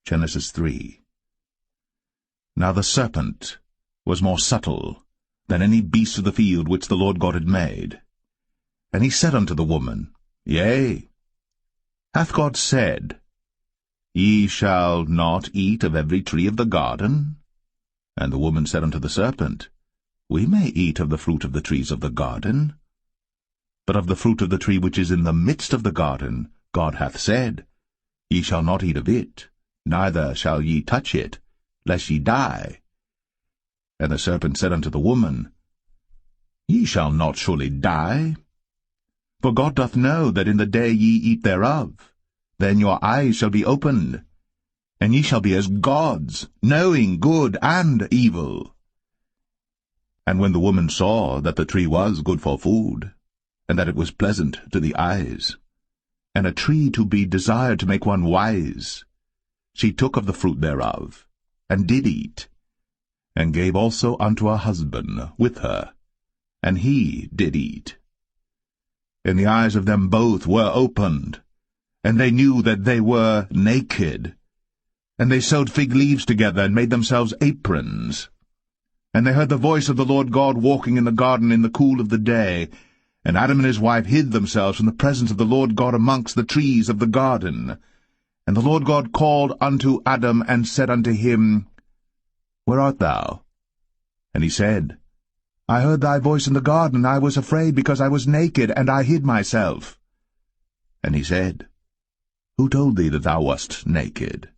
Genesis 3. Now the serpent was more subtle than any beast of the field which the Lord God had made. And he said unto the woman, Yea, hath God said, Ye shall not eat of every tree of the garden? And the woman said unto the serpent, We may eat of the fruit of the trees of the garden. But of the fruit of the tree which is in the midst of the garden, God hath said, Ye shall not eat of it, neither shall ye touch it, lest ye die. And the serpent said unto the woman, Ye shall not surely die. For God doth know that in the day ye eat thereof, then your eyes shall be opened, and ye shall be as gods, knowing good and evil. And when the woman saw that the tree was good for food, and that it was pleasant to the eyes, and a tree to be desired to make one wise, she took of the fruit thereof, and did eat, and gave also unto her husband with her, and he did eat. And the eyes of them both were opened, and they knew that they were naked. And they sewed fig leaves together, and made themselves aprons. And they heard the voice of the Lord God walking in the garden in the cool of the day. And Adam and his wife hid themselves from the presence of the Lord God amongst the trees of the garden. And the Lord God called unto Adam, and said unto him, Where art thou? And he said, I heard thy voice in the garden, and I was afraid, because I was naked, and I hid myself. And he said, Who told thee that thou wast naked?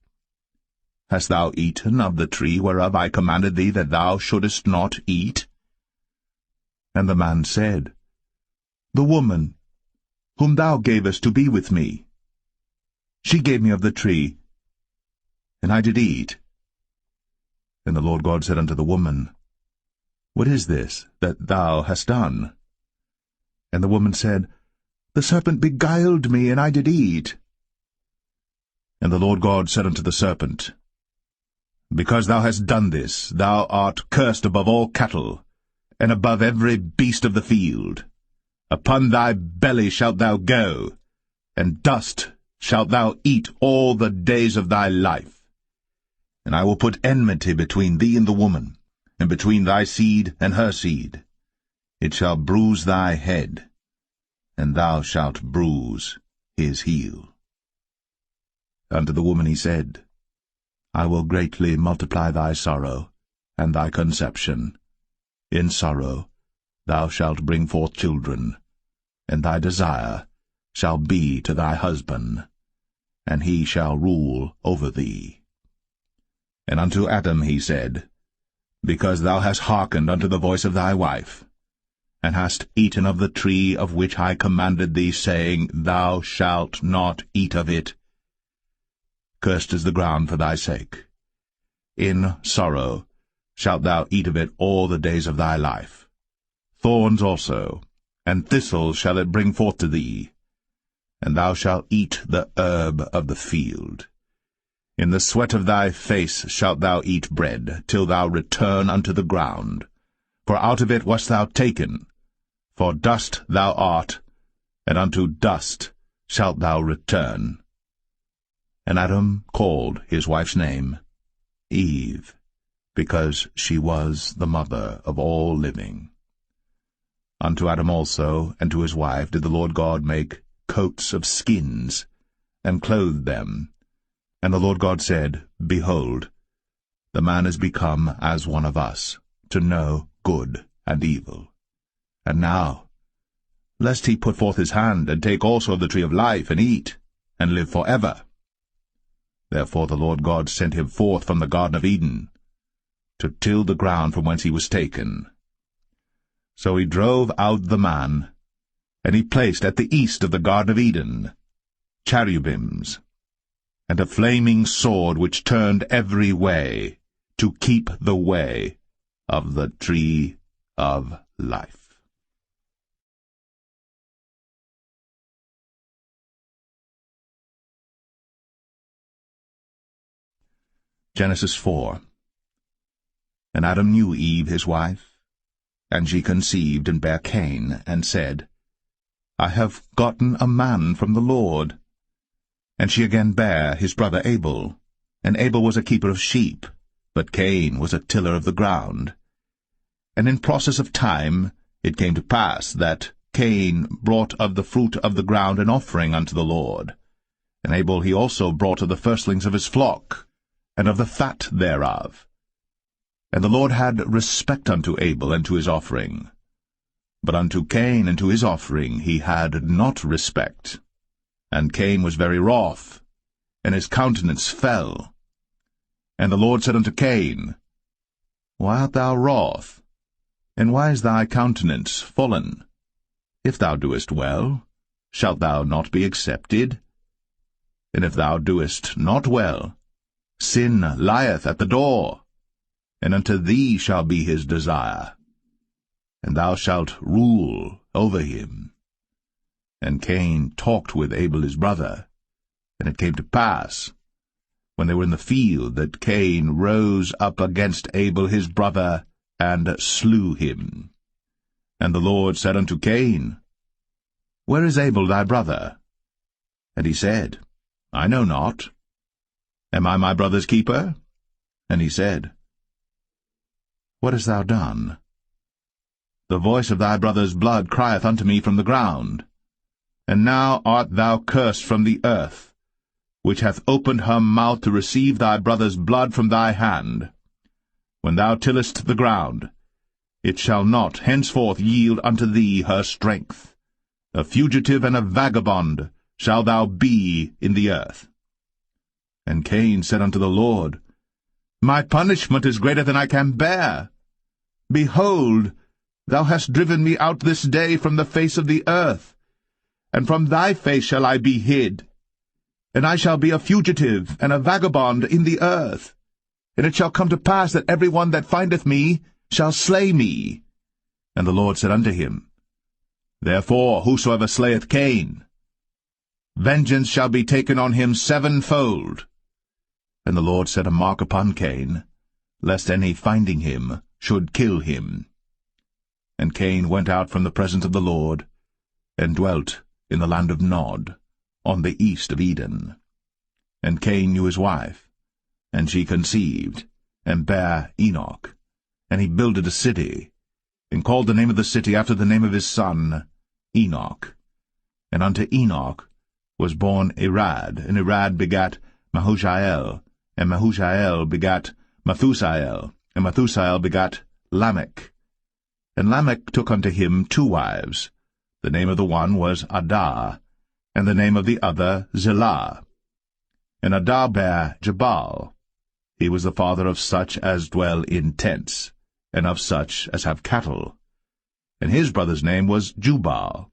Hast thou eaten of the tree whereof I commanded thee that thou shouldest not eat? And the man said, The woman, whom thou gavest to be with me, she gave me of the tree, and I did eat. And the Lord God said unto the woman, What is this that thou hast done? And the woman said, The serpent beguiled me, and I did eat. And the Lord God said unto the serpent, Because thou hast done this, thou art cursed above all cattle, and above every beast of the field. Upon thy belly shalt thou go, and dust shalt thou eat all the days of thy life. And I will put enmity between thee and the woman, and between thy seed and her seed. It shall bruise thy head, and thou shalt bruise his heel. Unto the woman he said, I will greatly multiply thy sorrow, and thy conception. In sorrow thou shalt bring forth children, and thy desire shall be to thy husband, and he shall rule over thee. And unto Adam he said, Because thou hast hearkened unto the voice of thy wife, and hast eaten of the tree of which I commanded thee, saying, Thou shalt not eat of it, cursed is the ground for thy sake. In sorrow shalt thou eat of it all the days of thy life. Thorns also, and thistles shall it bring forth to thee, and thou shalt eat the herb of the field. In the sweat of thy face shalt thou eat bread, till thou return unto the ground. For out of it wast thou taken, for dust thou art, and unto dust shalt thou return. And Adam called his wife's name Eve, because she was the mother of all living. Unto Adam also and to his wife did the Lord God make coats of skins, and clothed them. And the Lord God said, Behold, the man is become as one of us, to know good and evil. And now, lest he put forth his hand, and take also of the tree of life, and eat, and live forever. Therefore the Lord God sent him forth from the Garden of Eden, to till the ground from whence he was taken. So he drove out the man, and he placed at the east of the Garden of Eden cherubims, and a flaming sword which turned every way, to keep the way of the tree of life. Genesis 4. And Adam knew Eve his wife, and she conceived and bare Cain, and said, I have gotten a man from the Lord. And she again bare his brother Abel. and Abel was a keeper of sheep, but Cain was a tiller of the ground. And in process of time it came to pass that Cain brought of the fruit of the ground an offering unto the Lord. And Abel he also brought of the firstlings of his flock, and of the fat thereof. And the Lord had respect unto Abel and to his offering. But unto Cain and to his offering he had not respect. And Cain was very wroth, and his countenance fell. And the Lord said unto Cain, Why art thou wroth? And why is thy countenance fallen? If thou doest well, shalt thou not be accepted? And if thou doest not well, sin lieth at the door, and unto thee shall be his desire, and thou shalt rule over him. And Cain talked with Abel his brother, and it came to pass, when they were in the field, that Cain rose up against Abel his brother, and slew him. And the Lord said unto Cain, Where is Abel thy brother? And he said, I know not. Am I my brother's keeper? And he said, What hast thou done? The voice of thy brother's blood crieth unto me from the ground. And now art thou cursed from the earth, which hath opened her mouth to receive thy brother's blood from thy hand. When thou tillest the ground, it shall not henceforth yield unto thee her strength. A fugitive and a vagabond shalt thou be in the earth. And Cain said unto the Lord, My punishment is greater than I can bear. Behold, thou hast driven me out this day from the face of the earth, and from thy face shall I be hid. And I shall be a fugitive and a vagabond in the earth. And it shall come to pass that every one that findeth me shall slay me. And the Lord said unto him, Therefore whosoever slayeth Cain, vengeance shall be taken on him sevenfold. And the Lord set a mark upon Cain, lest any finding him should kill him. And Cain went out from the presence of the Lord, and dwelt in the land of Nod, on the east of Eden. And Cain knew his wife, and she conceived, and bare Enoch. And he builded a city, and called the name of the city after the name of his son, Enoch. And unto Enoch was born Irad, and Irad begat Mahushael, and Mahushael begat Methusael, and Methusael begat Lamech. And Lamech took unto him 2 wives. The name of the one was Adah, and the name of the other Zillah. And Adah bare Jabal. He was the father of such as dwell in tents, and of such as have cattle. And his brother's name was Jubal.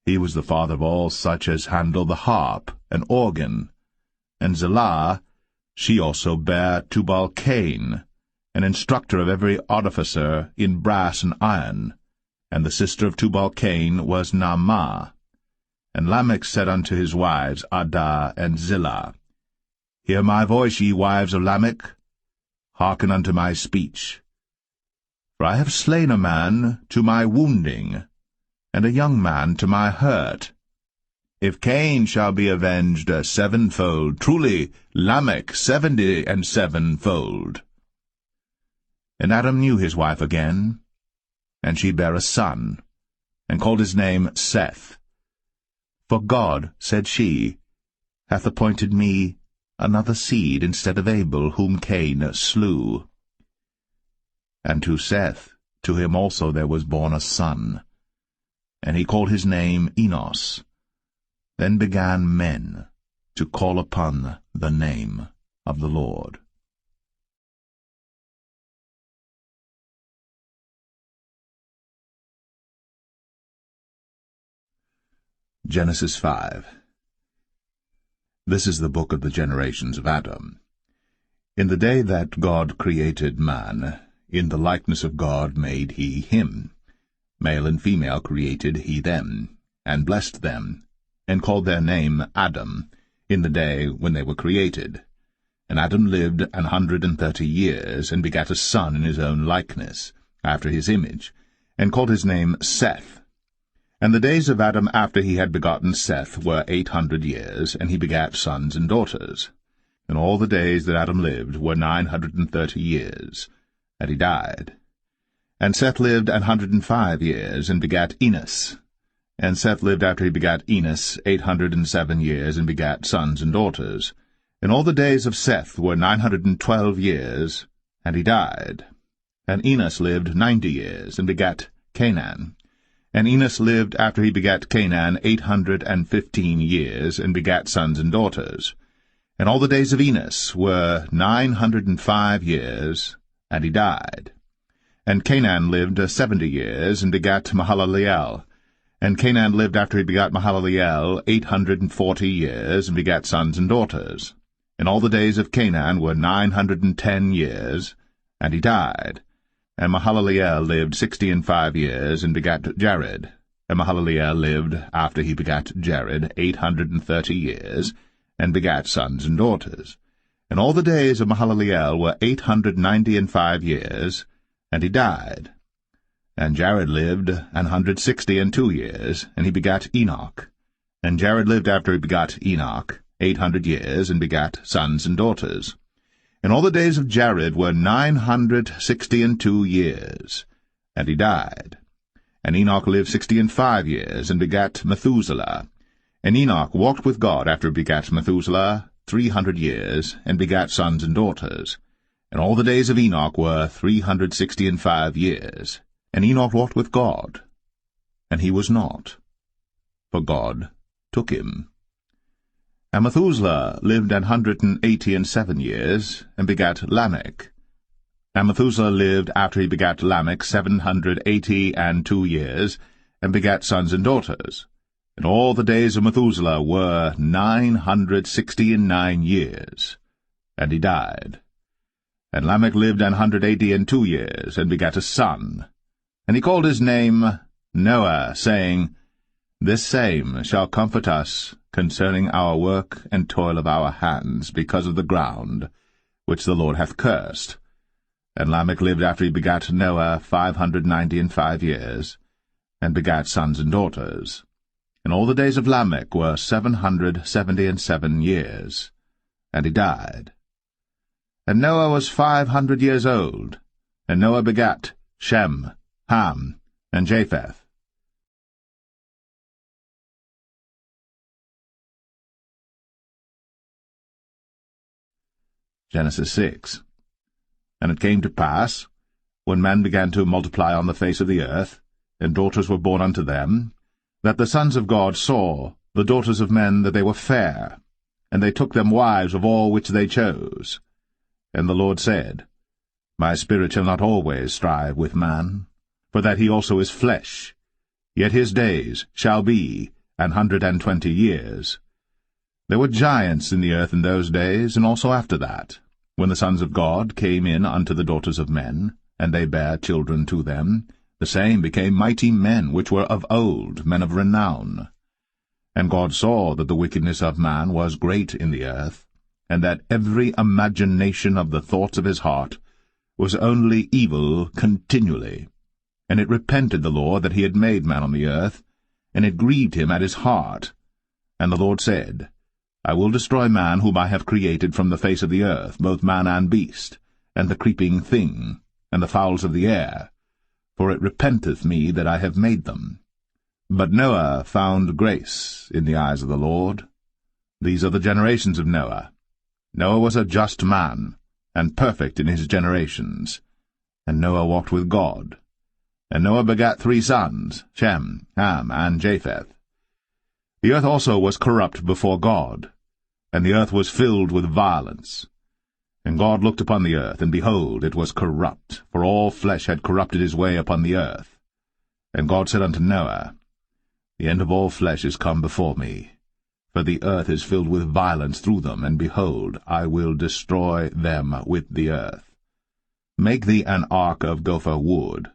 He was the father of all such as handle the harp and organ. And Zillah, she also bare Tubal-Cain, an instructor of every artificer in brass and iron. And the sister of Tubal-Cain was Naamah. And Lamech said unto his wives, Adah and Zillah, Hear my voice, ye wives of Lamech. Hearken unto my speech. For I have slain a man to my wounding, and a young man to my hurt. If Cain shall be avenged 7-fold, truly Lamech 77-fold. And Adam knew his wife again, and she bare a son, and called his name Seth. For God, said she, hath appointed me another seed instead of Abel, whom Cain slew. And to Seth, to him also there was born a son, and he called his name Enos. Then began men to call upon the name of the Lord. Genesis 5. This is the book of the generations of Adam. In the day that God created man, in the likeness of God made he him. Male and female created he them, and blessed them, and called their name Adam, in the day when they were created. And Adam lived 130 years, and begat a son in his own likeness, after his image, and called his name Seth. And the days of Adam after he had begotten Seth were 800 years, and he begat sons and daughters. And all the days that Adam lived were 930 years, and he died. And Seth lived 105 years, and begat Enos. And Seth lived after he begat Enos 807 years, and begat sons and daughters. And all the days of Seth were 912 years, and he died. And Enos lived 90 years, and begat Canaan. And Enos lived after he begat Canaan 815 years, and begat sons and daughters. And all the days of Enos were 905 years, and he died. And Canaan lived 70 years, and begat Mahalaleel. And Canaan lived after he begat Mahalaleel 840 years, and begat sons and daughters. And all the days of Canaan were 910 years, and he died. And Mahalaleel lived 65 years, and begat Jared. And Mahalaleel lived after he begat Jared 830 years, and begat sons and daughters. And all the days of Mahalaleel were 895 years, and he died. And Jared lived 162 years, and he begat Enoch. And Jared lived after he begat Enoch 800 years, and begat sons and daughters. And all the days of Jared were 962 years, and he died. And Enoch lived 65 years, and begat Methuselah. And Enoch walked with God after he begat Methuselah 300 years, and begat sons and daughters. And all the days of Enoch were 365 years. And Enoch walked with God, and he was not, for God took him. And Methuselah lived 187 years, and begat Lamech. And Methuselah lived after he begat Lamech 782 years, and begat sons and daughters. And all the days of Methuselah were 969 years, and he died. And Lamech lived 182 years, and begat a son. And he called his name Noah, saying, This same shall comfort us concerning our work and toil of our hands, because of the ground, which the Lord hath cursed. And Lamech lived after he begat Noah 595 years, and begat sons and daughters. And all the days of Lamech were 777 years, and he died. And Noah was 500 years old, and Noah begat Shem, Ham, and Japheth. Genesis 6. And it came to pass, when men began to multiply on the face of the earth, and daughters were born unto them, that the sons of God saw the daughters of men that they were fair, and they took them wives of all which they chose. And the Lord said, My spirit shall not always strive with man, for that he also is flesh, yet his days shall be 120 years. There were giants in the earth in those days, and also after that, when the sons of God came in unto the daughters of men, and they bare children to them, the same became mighty men which were of old, men of renown. And God saw that the wickedness of man was great in the earth, and that every imagination of the thoughts of his heart was only evil continually. And it repented the Lord that he had made man on the earth, and it grieved him at his heart. And the Lord said, I will destroy man whom I have created from the face of the earth, both man and beast, and the creeping thing, and the fowls of the air, for it repenteth me that I have made them. But Noah found grace in the eyes of the Lord. These are the generations of Noah. Noah was a just man, and perfect in his generations. And Noah walked with God. And Noah begat 3 sons, Shem, Ham, and Japheth. The earth also was corrupt before God, and the earth was filled with violence. And God looked upon the earth, and behold, it was corrupt, for all flesh had corrupted his way upon the earth. And God said unto Noah, The end of all flesh is come before me, for the earth is filled with violence through them, and behold, I will destroy them with the earth. Make thee an ark of gopher wood.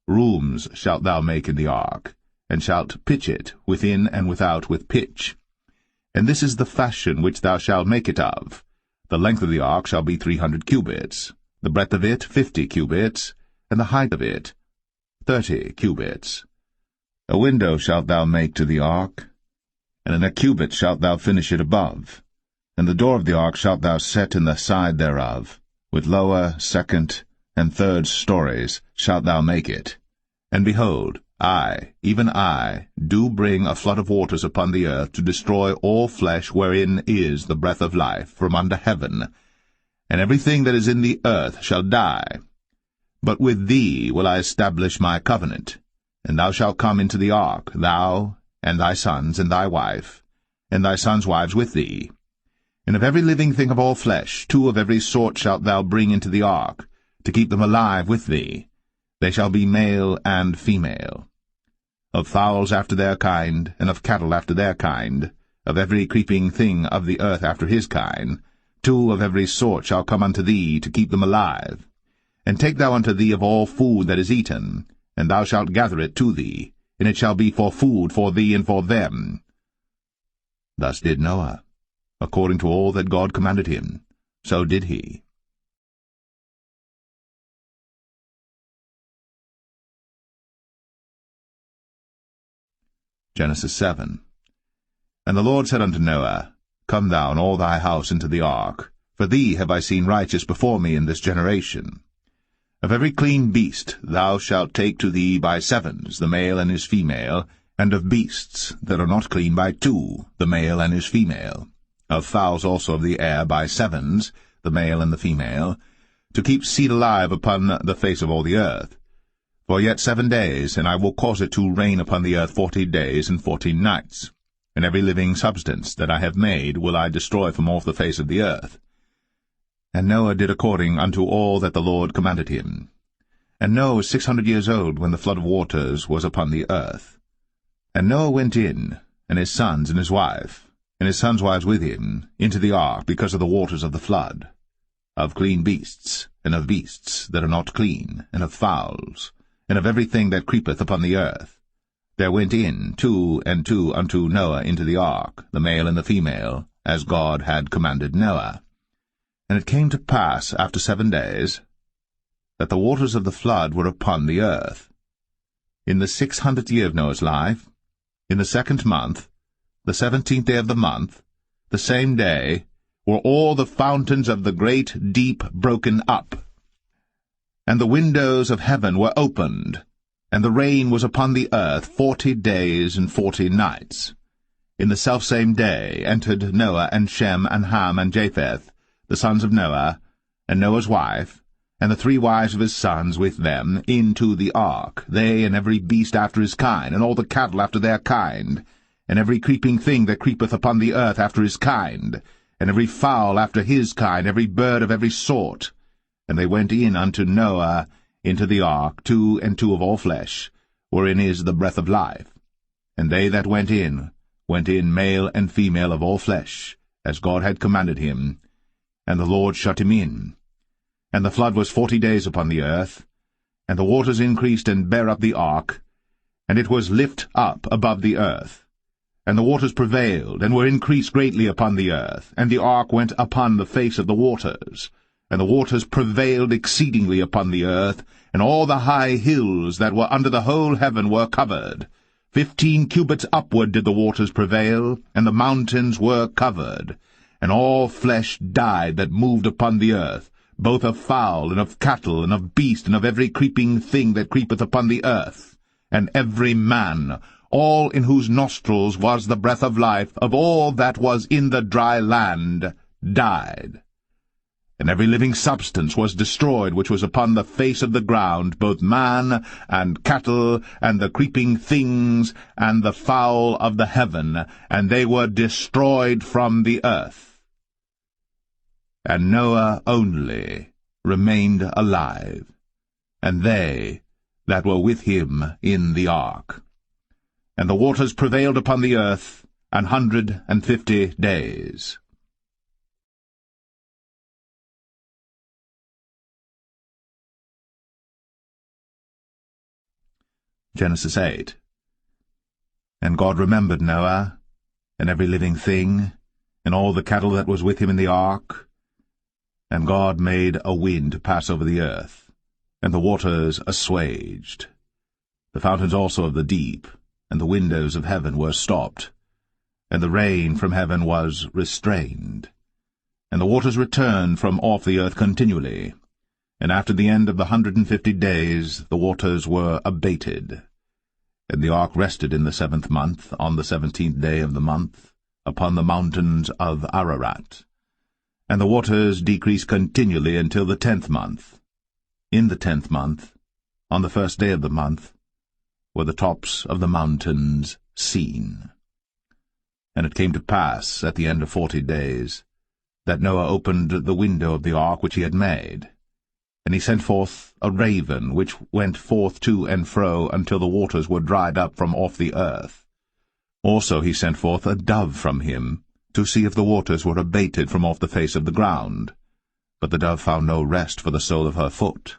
Rooms shalt thou make in the ark, and shalt pitch it within and without with pitch. And this is the fashion which thou shalt make it of. The length of the ark shall be 300 cubits, the breadth of it 50 cubits, and the height of it 30 cubits. A window shalt thou make to the ark, and in a cubit shalt thou finish it above. And the door of the ark shalt thou set in the side thereof, with lower, second, and third stories shalt thou make it. And behold, I, even I, do bring a flood of waters upon the earth to destroy all flesh wherein is the breath of life from under heaven, and everything that is in the earth shall die. But with thee will I establish my covenant, and thou shalt come into the ark, thou, and thy sons, and thy wife, and thy sons' wives with thee. And of every living thing of all flesh, 2 of every sort shalt thou bring into the ark, to keep them alive with thee. They shall be male and female. Of fowls after their kind, and of cattle after their kind, of every creeping thing of the earth after his kind, 2 of every sort shall come unto thee, to keep them alive. And take thou unto thee of all food that is eaten, and thou shalt gather it to thee, and it shall be for food for thee and for them. Thus did Noah. According to all that God commanded him, so did he. Genesis 7. And the Lord said unto Noah, Come thou and all thy house into the ark, for thee have I seen righteous before me in this generation. Of every clean beast thou shalt take to thee by 7s, the male and his female, and of beasts that are not clean by 2, the male and his female. Of fowls also of the air by 7s, the male and the female, to keep seed alive upon the face of all the earth. For yet 7 days, and I will cause it to rain upon the earth 40 days and 14 nights. And every living substance that I have made will I destroy from off the face of the earth. And Noah did according unto all that the Lord commanded him. And Noah was 600 years old when the flood of waters was upon the earth. And Noah went in, and his sons and his wife, and his sons' wives with him, into the ark because of the waters of the flood, of clean beasts, and of beasts that are not clean, and of fowls, and of everything that creepeth upon the earth. There went in 2 and 2 unto Noah into the ark, the male and the female, as God had commanded Noah. And it came to pass after 7 days, that the waters of the flood were upon the earth. In the 600th year of Noah's life, in the 2nd month, the 17th day of the month, the same day, were all the fountains of the great deep broken up. And the windows of heaven were opened, and the rain was upon the earth 40 days and 40 nights. In the selfsame day entered Noah and Shem and Ham and Japheth, the sons of Noah, and Noah's wife, and the 3 wives of his sons with them, into the ark, they and every beast after his kind, and all the cattle after their kind, and every creeping thing that creepeth upon the earth after his kind, and every fowl after his kind, every bird of every sort. And they went in unto Noah into the ark, 2 and 2 of all flesh, wherein is the breath of life. And they that went in male and female of all flesh, as God had commanded him. And the Lord shut him in. And the flood was 40 days upon the earth, and the waters increased and bare up the ark, and it was lift up above the earth. And the waters prevailed, and were increased greatly upon the earth, and the ark went upon the face of the waters. And the waters prevailed exceedingly upon the earth, and all the high hills that were under the whole heaven were covered. 15 cubits upward did the waters prevail, and the mountains were covered. And all flesh died that moved upon the earth, both of fowl, and of cattle, and of beast, and of every creeping thing that creepeth upon the earth. And every man, all in whose nostrils was the breath of life, of all that was in the dry land, died. And every living substance was destroyed which was upon the face of the ground, both man, and cattle, and the creeping things, and the fowl of the heaven, and they were destroyed from the earth. And Noah only remained alive, and they that were with him in the ark. And the waters prevailed upon the earth 150 days. Genesis 8. And God remembered Noah, and every living thing, and all the cattle that was with him in the ark. And God made a wind to pass over the earth, and the waters assuaged. The fountains also of the deep, and the windows of heaven were stopped, and the rain from heaven was restrained, And the waters returned from off the earth continually. And after the end of the 150 days the waters were abated. And the ark rested in the 7th month, on the 17th day of the month, upon the mountains of Ararat. And the waters decreased continually until the 10th month. In the 10th month, on the 1st day of the month, were the tops of the mountains seen. And it came to pass, at the end of 40 days, that Noah opened the window of the ark which he had made. And he sent forth a raven, which went forth to and fro until the waters were dried up from off the earth. Also he sent forth a dove from him, to see if the waters were abated from off the face of the ground. But the dove found no rest for the sole of her foot.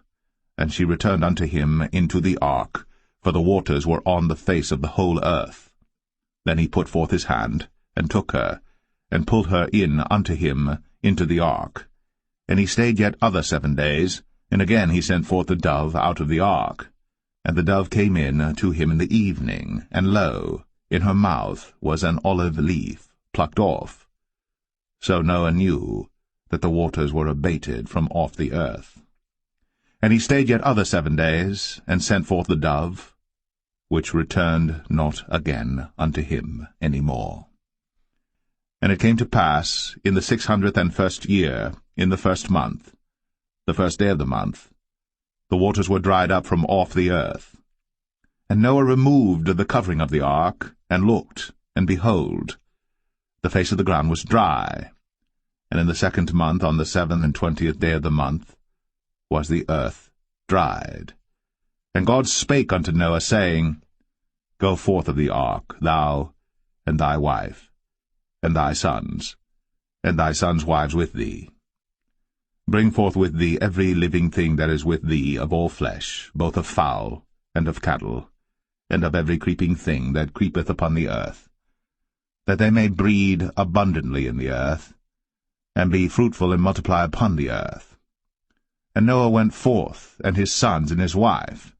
And she returned unto him into the ark, for the waters were on the face of the whole earth. Then he put forth his hand, and took her, and pulled her in unto him into the ark. And he stayed yet other 7 days, and again he sent forth the dove out of the ark. And the dove came in to him in the evening, and lo, in her mouth was an olive leaf, plucked off. So Noah knew that the waters were abated from off the earth. And he stayed yet other 7 days, and sent forth the dove, which returned not again unto him any more. And it came to pass, in the 601st year, in the 1st month, the 1st day of the month, the waters were dried up from off the earth. And Noah removed the covering of the ark, and looked, and behold, the face of the ground was dry. And in the 2nd month, on the 27th day of the month, was the earth dried. And God spake unto Noah, saying, Go forth of the ark, thou, and thy wife, and thy sons wives with thee. Bring forth with thee every living thing that is with thee of all flesh, both of fowl, and of cattle, and of every creeping thing that creepeth upon the earth, that they may breed abundantly in the earth, and be fruitful and multiply upon the earth. And Noah went forth, and his sons and his wife,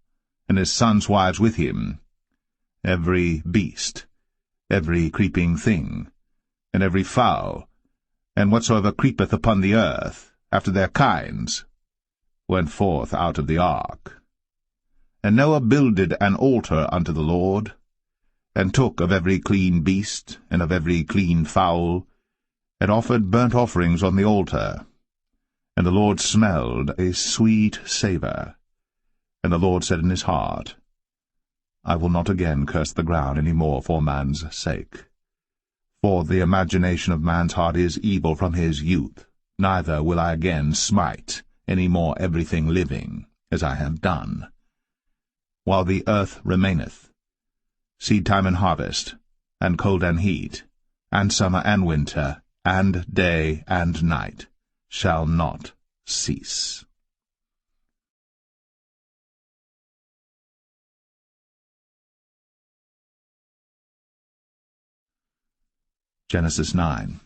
and his sons' wives with him, every beast, every creeping thing, and every fowl, and whatsoever creepeth upon the earth, after their kinds, went forth out of the ark. And Noah builded an altar unto the Lord, and took of every clean beast, and of every clean fowl, and offered burnt offerings on the altar. And the Lord smelled a sweet savour. And the Lord said in his heart, I will not again curse the ground any more for man's sake. For the imagination of man's heart is evil from his youth, neither will I again smite any more everything living, as I have done. While the earth remaineth, seedtime and harvest, and cold and heat, and summer and winter, and day and night, shall not cease. Genesis 9.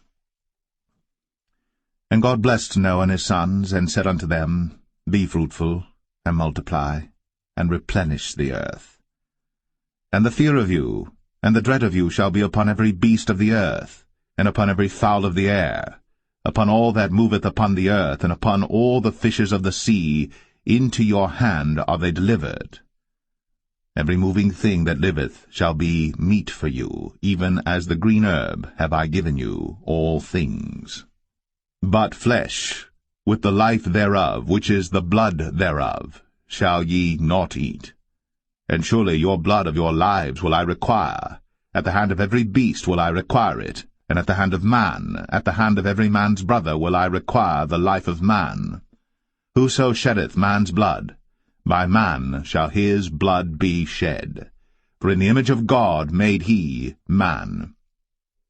And God blessed Noah and his sons, and said unto them, Be fruitful, and multiply, and replenish the earth. And the fear of you, and the dread of you shall be upon every beast of the earth, and upon every fowl of the air, upon all that moveth upon the earth, and upon all the fishes of the sea. Into your hand are they delivered. Every moving thing that liveth shall be meat for you, even as the green herb have I given you all things. But flesh, with the life thereof, which is the blood thereof, shall ye not eat. And surely your blood of your lives will I require. At the hand of every beast will I require it, and at the hand of man, at the hand of every man's brother will I require the life of man. Whoso sheddeth man's blood, by man shall his blood be shed. For in the image of God made he man.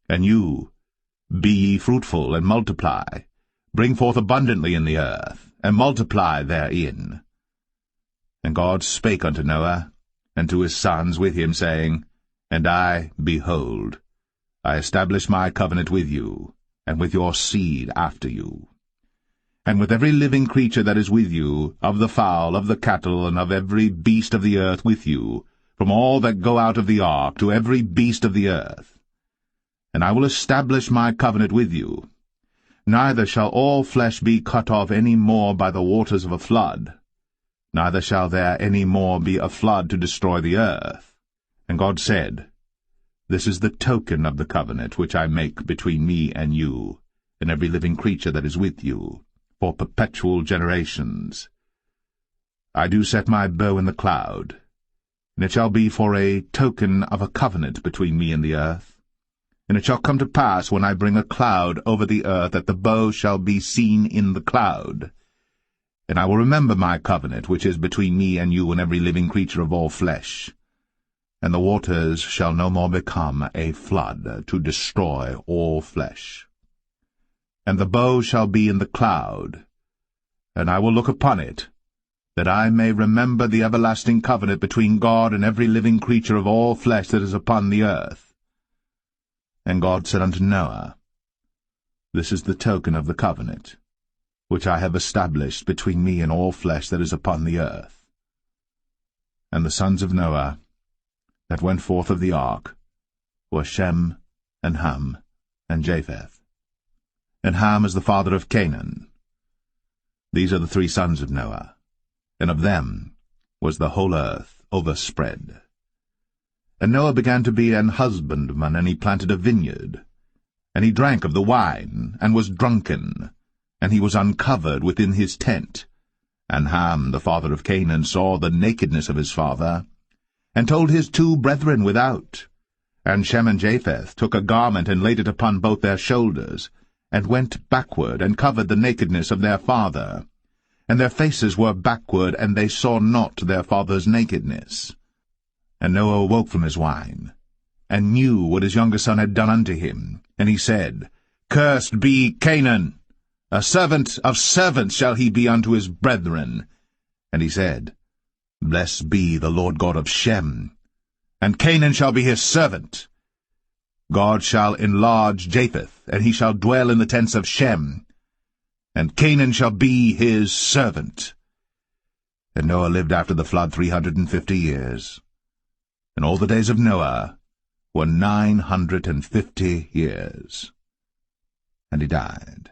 And you, be ye fruitful, and multiply, bring forth abundantly in the earth, and multiply therein. And God spake unto Noah, and to his sons with him, saying, And I, behold, I establish my covenant with you, and with your seed after you, and with every living creature that is with you, of the fowl, of the cattle, and of every beast of the earth with you, from all that go out of the ark to every beast of the earth. And I will establish my covenant with you. neither shall all flesh be cut off any more by the waters of a flood, neither shall there any more be a flood to destroy the earth. And God said, This is the token of the covenant which I make between me and you, and every living creature that is with you, for perpetual generations. I do set my bow in the cloud, and it shall be for a token of a covenant between me and the earth. And it shall come to pass, when I bring a cloud over the earth, that the bow shall be seen in the cloud. And I will remember my covenant, which is between me and you and every living creature of all flesh. And the waters shall no more become a flood to destroy all flesh. And the bow shall be in the cloud, and I will look upon it, that I may remember the everlasting covenant between God and every living creature of all flesh that is upon the earth. And God said unto Noah, This is the token of the covenant, which I have established between me and all flesh that is upon the earth. And the sons of Noah that went forth of the ark were Shem, and Ham, and Japheth. And Ham is the father of Canaan. These are the 3 sons of Noah, and of them was the whole earth overspread. And Noah began to be an husbandman, and he planted a vineyard. And he drank of the wine, and was drunken, and he was uncovered within his tent. And Ham, the father of Canaan, saw the nakedness of his father, and told his 2 brethren without. And Shem and Japheth took a garment, and laid it upon both their shoulders, and went backward, and covered the nakedness of their father. And their faces were backward, and they saw not their father's nakedness. And Noah awoke from his wine, and knew what his younger son had done unto him. And he said, Cursed be Canaan! A servant of servants shall he be unto his brethren. And he said, Blessed be the Lord God of Shem, and Canaan shall be his servant. God shall enlarge Japheth, and he shall dwell in the tents of Shem, and Canaan shall be his servant. And Noah lived after the flood 350 years, and all the days of Noah were 950 years. And he died.